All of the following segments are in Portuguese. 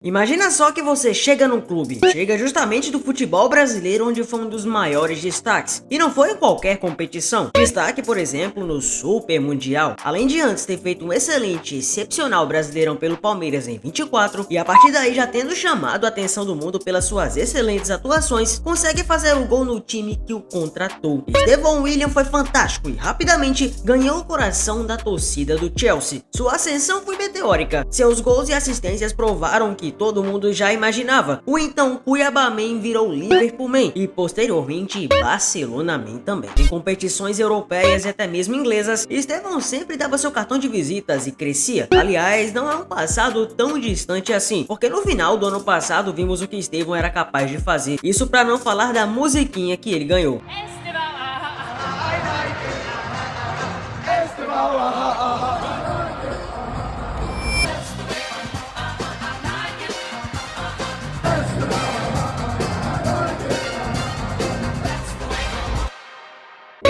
Imagina só que você chega num clube, chega justamente do futebol brasileiro, onde foi um dos maiores destaques, e não foi em qualquer competição. Destaque, por exemplo, no Super Mundial, além de antes ter feito um excelente e excepcional Brasileirão pelo Palmeiras em 24, e a partir daí já tendo chamado a atenção do mundo pelas suas excelentes atuações, consegue fazer o gol no time que o contratou. Estevão William foi fantástico e rapidamente ganhou o coração da torcida do Chelsea. Sua ascensão foi meteórica, seus gols e assistências provaram que todo mundo já imaginava. O então Cuiabá Man virou Liverpool Man e posteriormente Barcelona Man também. Em competições europeias e até mesmo inglesas, Estevão sempre dava seu cartão de visitas e crescia. Aliás, não é um passado tão distante assim, porque no final do ano passado vimos o que Estevão era capaz de fazer. Isso para não falar da musiquinha que ele ganhou.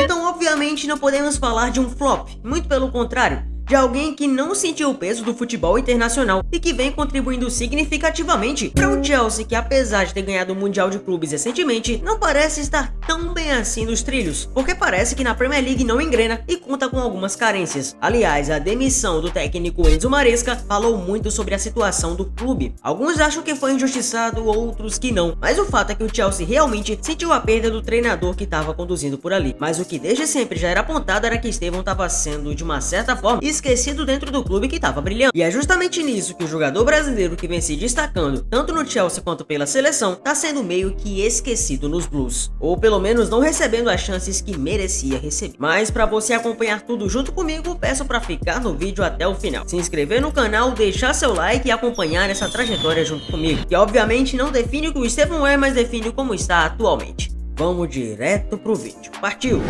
Então, obviamente, não podemos falar de um flop, muito pelo contrário, de alguém que não sentiu o peso do futebol internacional e que vem contribuindo significativamente para o Chelsea, que apesar de ter ganhado o Mundial de Clubes recentemente, não parece estar tão bem assim nos trilhos, porque parece que na Premier League não engrena e conta com algumas carências. Aliás, a demissão do técnico Enzo Maresca falou muito sobre a situação do clube. Alguns acham que foi injustiçado, outros que não, mas o fato é que o Chelsea realmente sentiu a perda do treinador que estava conduzindo por ali. Mas o que desde sempre já era apontado era que Estevão estava sendo, de uma certa forma, esquecido dentro do clube que estava brilhando. E é justamente nisso que o jogador brasileiro que vem se destacando, tanto no Chelsea quanto pela seleção, está sendo meio que esquecido nos Blues. Ou pelo menos não recebendo as chances que merecia receber. Mas para você acompanhar tudo junto comigo, peço para ficar no vídeo até o final. Se inscrever no canal, deixar seu like e acompanhar essa trajetória junto comigo. Que obviamente não define o que o Estevão é, mas define como está atualmente. Vamos direto pro vídeo. Partiu!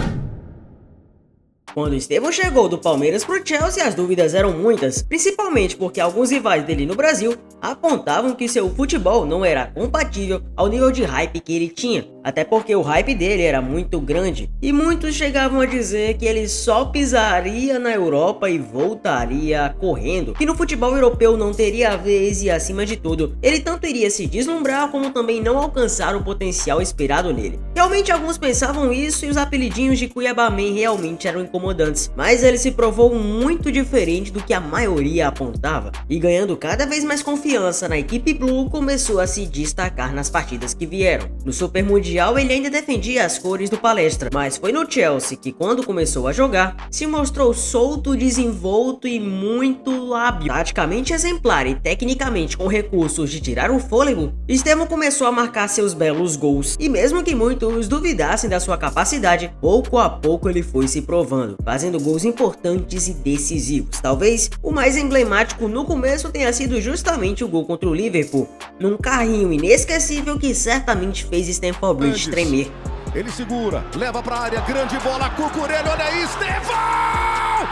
Quando Estevão chegou do Palmeiras pro Chelsea, as dúvidas eram muitas, principalmente porque alguns rivais dele no Brasil apontavam que seu futebol não era compatível ao nível de hype que ele tinha, até porque o hype dele era muito grande, e muitos chegavam a dizer que ele só pisaria na Europa e voltaria correndo, que no futebol europeu não teria vez e, acima de tudo, ele tanto iria se deslumbrar como também não alcançar o potencial esperado nele. Realmente alguns pensavam isso e os apelidinhos de Cuiabá Man realmente eram incomodantes, mas ele se provou muito diferente do que a maioria apontava, e ganhando cada vez mais confiança na equipe Blue, começou a se destacar nas partidas que vieram. No Super Mundial ele ainda defendia as cores do Palestra, mas foi no Chelsea que, quando começou a jogar, se mostrou solto, desenvolto e muito hábil, taticamente exemplar e tecnicamente com recursos de tirar o fôlego. Estevão começou a marcar seus belos gols, e mesmo que muitos duvidassem da sua capacidade, pouco a pouco ele foi se provando, fazendo gols importantes e decisivos. Talvez o mais emblemático no começo tenha sido justamente o gol contra o Liverpool, num carrinho inesquecível que certamente fez Stamford Bridge tremer. Ele segura, leva pra área, grande bola, Cucurella, olha aí, Estevão!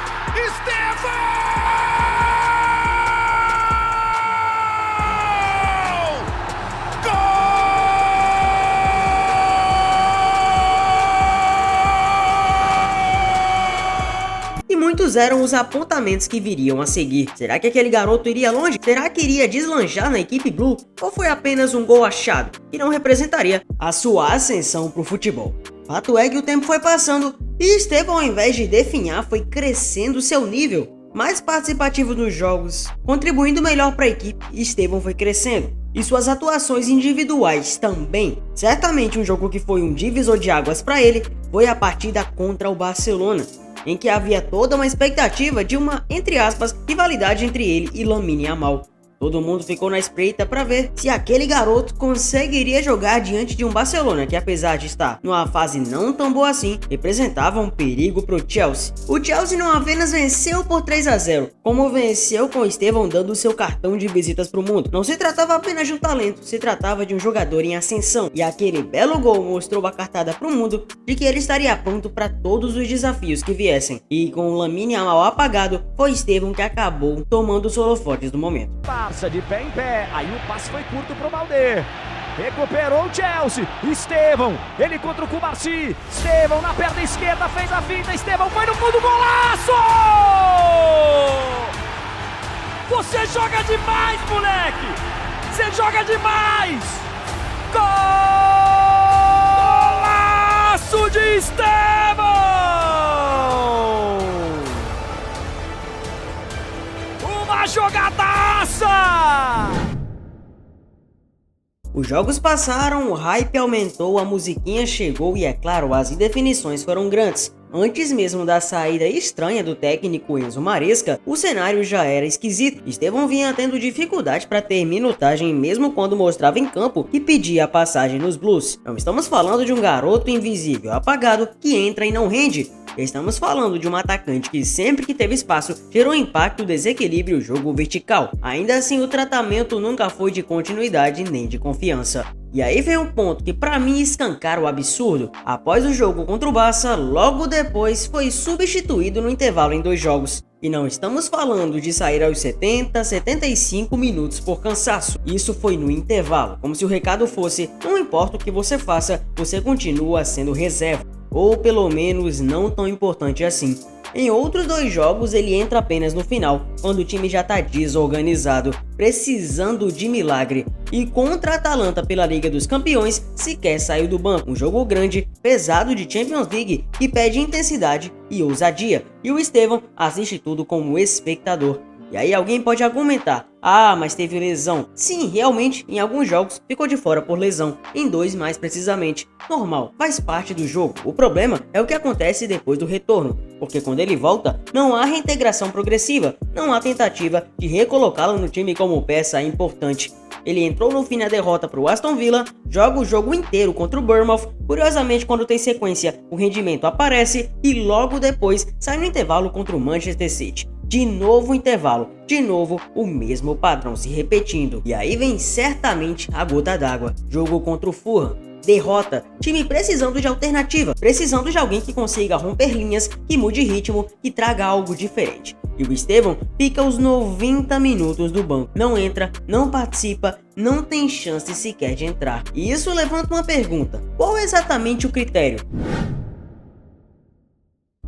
Estevão! Muitos eram os apontamentos que viriam a seguir. Será que aquele garoto iria longe? Será que iria deslanchar na equipe Blue? Ou foi apenas um gol achado, que não representaria a sua ascensão para o futebol? Fato é que o tempo foi passando e Estevão, ao invés de definhar, foi crescendo seu nível. Mais participativo nos jogos, contribuindo melhor para a equipe, Estevão foi crescendo. E suas atuações individuais também. Certamente um jogo que foi um divisor de águas para ele foi a partida contra o Barcelona, em que havia toda uma expectativa de uma, entre aspas, rivalidade entre ele e Lamine Yamal. Todo mundo ficou na espreita para ver se aquele garoto conseguiria jogar diante de um Barcelona que, apesar de estar numa fase não tão boa assim, representava um perigo para o Chelsea. O Chelsea não apenas venceu por 3-0, como venceu com Estevão dando seu cartão de visitas para o mundo. Não se tratava apenas de um talento, se tratava de um jogador em ascensão, e aquele belo gol mostrou a cartada para o mundo de que ele estaria pronto para todos os desafios que viessem. E com o Lamine Yamal apagado, foi Estevão que acabou tomando os holofotes do momento. De pé em pé, aí o passe foi curto pro Balde. Recuperou o Chelsea. Estevão, ele contra o Cubarsi. Estevão na perna esquerda, fez a finta. Estevão foi no fundo, golaço! Você joga demais, moleque! você joga demais! Golaço de Estevão! Uma jogadaça! Os jogos passaram, o hype aumentou, a musiquinha chegou e, é claro, as indefinições foram grandes. Antes mesmo da saída estranha do técnico Enzo Maresca, o cenário já era esquisito. Estevão vinha tendo dificuldade para ter minutagem mesmo quando mostrava em campo e pedia a passagem nos Blues. Não estamos falando de um garoto invisível apagado que entra e não rende. Estamos falando de um atacante que sempre que teve espaço gerou impacto, desequilíbrio e jogo vertical. Ainda assim, o tratamento nunca foi de continuidade nem de confiança. E aí vem um ponto que pra mim escancara o absurdo. Após o jogo contra o Barça, logo depois foi substituído no intervalo em 2 jogos. E não estamos falando de sair aos 70, 75 minutos por cansaço. Isso foi no intervalo, como se o recado fosse: não importa o que você faça, você continua sendo reserva. Ou pelo menos não tão importante assim. Em outros 2 jogos ele entra apenas no final, quando o time já tá desorganizado, precisando de milagre. E contra a Atalanta pela Liga dos Campeões, sequer saiu do banco. Um jogo grande, pesado de Champions League, que pede intensidade e ousadia. E o Estevão assiste tudo como espectador. E aí alguém pode argumentar: ah, mas teve lesão. Sim, realmente, em alguns jogos ficou de fora por lesão, em 2 mais precisamente. Normal, faz parte do jogo. O problema é o que acontece depois do retorno, porque quando ele volta, não há reintegração progressiva, não há tentativa de recolocá-lo no time como peça importante. Ele entrou no fim da derrota para o Aston Villa, joga o jogo inteiro contra o Bournemouth, curiosamente quando tem sequência o rendimento aparece e logo depois sai no intervalo contra o Manchester City. De novo o intervalo, de novo o mesmo padrão se repetindo. E aí vem certamente a gota d'água. Jogo contra o Fulham. Derrota, time precisando de alternativa, precisando de alguém que consiga romper linhas, que mude ritmo, que traga algo diferente. E o Estevão fica os 90 minutos do banco, não entra, não participa, não tem chance sequer de entrar. E isso levanta uma pergunta: qual é exatamente o critério?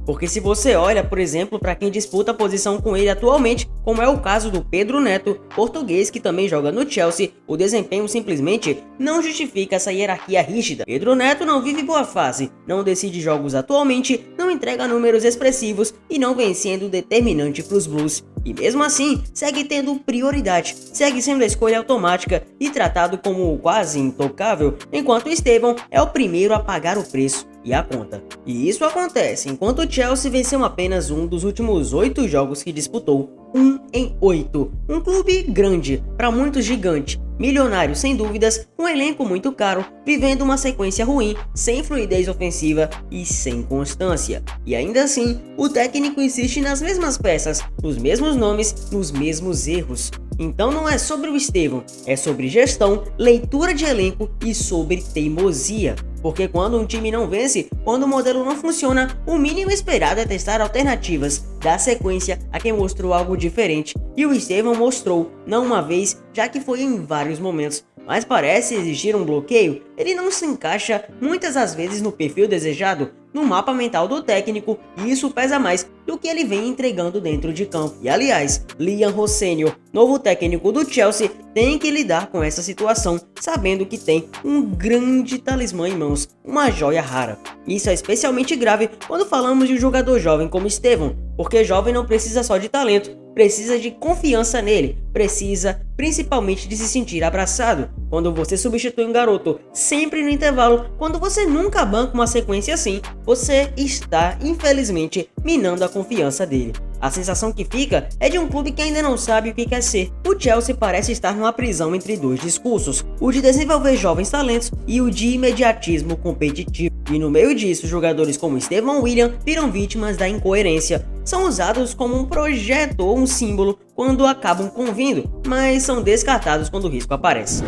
Porque se você olha, por exemplo, para quem disputa a posição com ele atualmente, como é o caso do Pedro Neto, português que também joga no Chelsea, o desempenho simplesmente não justifica essa hierarquia rígida. Pedro Neto não vive boa fase, não decide jogos atualmente, não entrega números expressivos e não vem sendo determinante para os Blues. E mesmo assim, segue tendo prioridade, segue sendo a escolha automática e tratado como quase intocável, enquanto o Estevão é o primeiro a pagar o preço e a conta. E isso acontece enquanto o Chelsea venceu apenas um dos últimos 8 jogos que disputou, 1 em 8. Um clube grande, para muitos gigante, milionário sem dúvidas, um elenco muito caro, vivendo uma sequência ruim, sem fluidez ofensiva e sem constância. E ainda assim, o técnico insiste nas mesmas peças, nos mesmos nomes, nos mesmos erros. Então não é sobre o Estevão, é sobre gestão, leitura de elenco e sobre teimosia. Porque quando um time não vence, quando o modelo não funciona, o mínimo esperado é testar alternativas, dar sequência a quem mostrou algo diferente. E o Estevão mostrou, não uma vez, já que foi em vários momentos. Mas parece existir um bloqueio, ele não se encaixa muitas das vezes no perfil desejado, no mapa mental do técnico, e isso pesa mais do que ele vem entregando dentro de campo. E aliás, Liam Rossenior, novo técnico do Chelsea, tem que lidar com essa situação, sabendo que tem um grande talismã em mãos, uma joia rara. Isso é especialmente grave quando falamos de um jogador jovem como Estevão, porque jovem não precisa só de talento, precisa de confiança nele, precisa principalmente de se sentir abraçado. Quando você substitui um garoto sempre no intervalo, quando você nunca banca uma sequência assim, você está infelizmente minando a confiança dele. A sensação que fica é de um clube que ainda não sabe o que quer ser. O Chelsea parece estar numa prisão entre 2 discursos, o de desenvolver jovens talentos e o de imediatismo competitivo. E no meio disso, jogadores como Stephen William viram vítimas da incoerência. São usados como um projeto ou um símbolo quando acabam convindo, mas são descartados quando o risco aparece.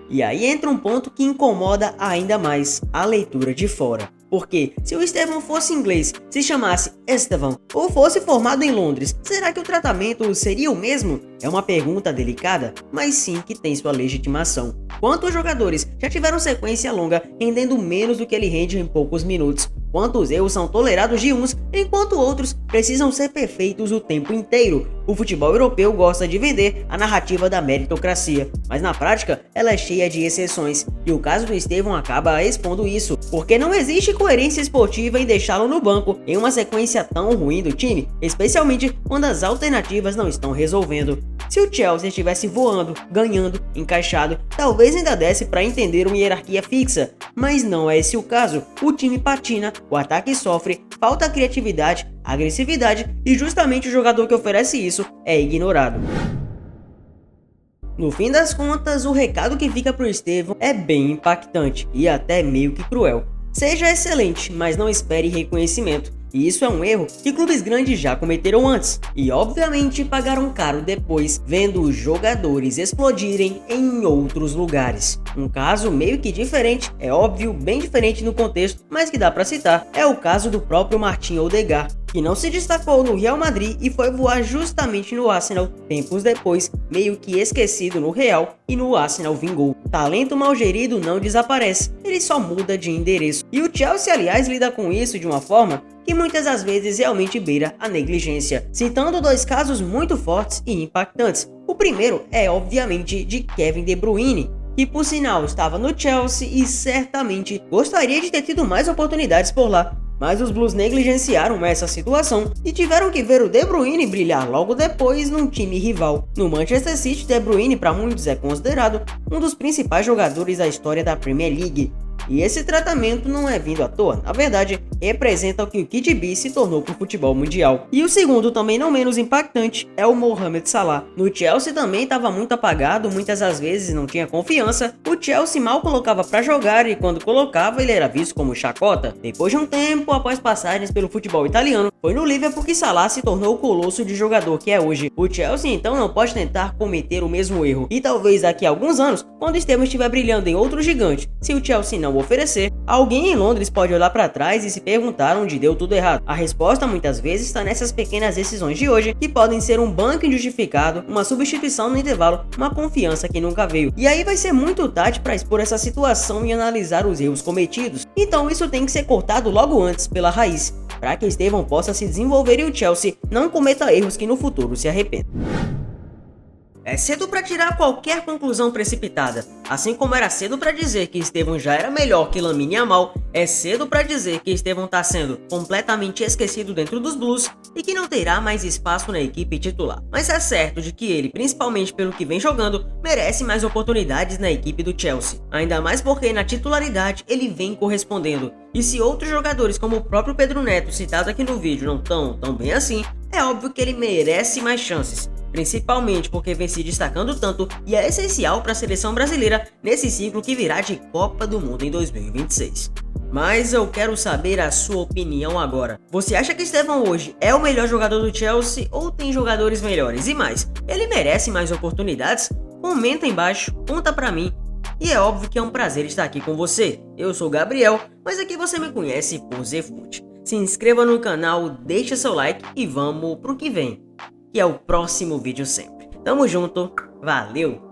E aí entra um ponto que incomoda ainda mais, a leitura de fora. Porque se o Estevão fosse inglês, se chamasse Estevão, ou fosse formado em Londres, será que o tratamento seria o mesmo? É uma pergunta delicada, mas sim que tem sua legitimação. Quantos jogadores já tiveram sequência longa, rendendo menos do que ele rende em poucos minutos? quanto os erros são tolerados de uns, enquanto outros precisam ser perfeitos o tempo inteiro. O futebol europeu gosta de vender a narrativa da meritocracia, mas na prática ela é cheia de exceções, e o caso do Estevão acaba expondo isso, porque não existe coerência esportiva em deixá-lo no banco em uma sequência tão ruim do time, especialmente quando as alternativas não estão resolvendo. Se o Chelsea estivesse voando, ganhando, encaixado, talvez ainda desse para entender uma hierarquia fixa, mas não é esse o caso. O time patina, o ataque sofre, falta criatividade, agressividade e justamente o jogador que oferece isso é ignorado. No fim das contas, o recado que fica pro Estevão é bem impactante e até meio que cruel. Seja excelente, mas não espere reconhecimento. E isso é um erro que clubes grandes já cometeram antes, e obviamente pagaram caro depois, vendo os jogadores explodirem em outros lugares. Um caso meio que diferente, é óbvio, bem diferente no contexto, mas que dá pra citar, é o caso do próprio Martin Odegaard, que não se destacou no Real Madrid e foi voar justamente no Arsenal, tempos depois, meio que esquecido no Real, e no Arsenal vingou. Talento mal gerido não desaparece, ele só muda de endereço. E o Chelsea, aliás, lida com isso de uma forma que muitas das vezes realmente beira a negligência, citando dois casos muito fortes e impactantes. O primeiro é obviamente de Kevin De Bruyne, que por sinal estava no Chelsea e certamente gostaria de ter tido mais oportunidades por lá, mas os Blues negligenciaram essa situação e tiveram que ver o De Bruyne brilhar logo depois num time rival. No Manchester City, De Bruyne para muitos é considerado um dos principais jogadores da história da Premier League. E esse tratamento não é vindo à toa, na verdade, representa o que o Kid B se tornou para o futebol mundial. E o segundo, também não menos impactante, é o Mohamed Salah. No Chelsea também estava muito apagado, muitas das vezes não tinha confiança, o Chelsea mal colocava para jogar e quando colocava ele era visto como chacota. Depois de um tempo, após passagens pelo futebol italiano, foi no Liverpool que Salah se tornou o colosso de jogador que é hoje. O Chelsea então não pode tentar cometer o mesmo erro, e talvez daqui a alguns anos, quando Estevão estiver brilhando em outro gigante, se o Chelsea não oferecer, alguém em Londres pode olhar para trás e se perguntar onde deu tudo errado. A resposta muitas vezes está nessas pequenas decisões de hoje, que podem ser um banco injustificado, uma substituição no intervalo, uma confiança que nunca veio. E aí vai ser muito tarde para expor essa situação e analisar os erros cometidos. Então isso tem que ser cortado logo antes, pela raiz, para que Estevão possa se desenvolver e o Chelsea não cometa erros que no futuro se arrependa. É cedo para tirar qualquer conclusão precipitada, assim como era cedo para dizer que Estevão já era melhor que Lamine Yamal, é cedo para dizer que Estevão está sendo completamente esquecido dentro dos Blues e que não terá mais espaço na equipe titular. Mas é certo de que ele, principalmente pelo que vem jogando, merece mais oportunidades na equipe do Chelsea, ainda mais porque na titularidade ele vem correspondendo. E se outros jogadores como o próprio Pedro Neto, citado aqui no vídeo, não estão tão bem assim, é óbvio que ele merece mais chances. Principalmente porque vem se destacando tanto e é essencial para a seleção brasileira nesse ciclo que virá de Copa do Mundo em 2026. Mas eu quero saber a sua opinião agora. Você acha que Estevão hoje é o melhor jogador do Chelsea ou tem jogadores melhores? E mais, ele merece mais oportunidades? Comenta embaixo, conta pra mim. E é óbvio que é um prazer estar aqui com você. Eu sou o Gabriel, mas aqui você me conhece por Zefut. Se inscreva no canal, deixa seu like e vamos pro que vem, que é o próximo vídeo sempre. Tamo junto, valeu!